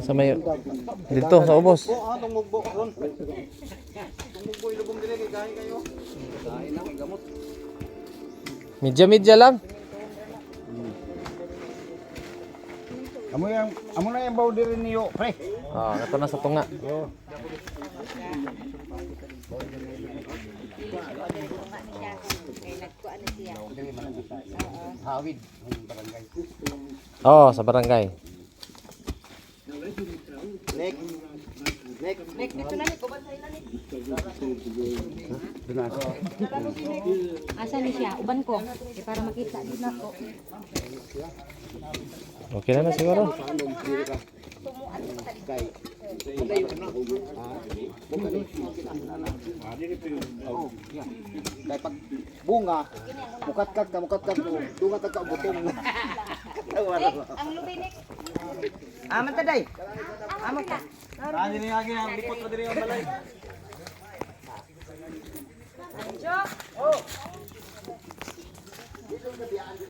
Sa may dito sa ubos. Medya-medya lang. Amo na yung boundary niyo, pre. Ah, kato na sa tunga. Hawid, barangay. Oh, sa barangay. Nek, dito na nek, uban sa ila nek. Asa ni siya? Uban ko. Para makita din ako. Okay na siguro. Kaya pag bunga, mukat-kat dunga ka butong. Ang lubinik. Aman taday. Amo ka. Tani ni agi ang lipot pa diri ang balay. Anjo.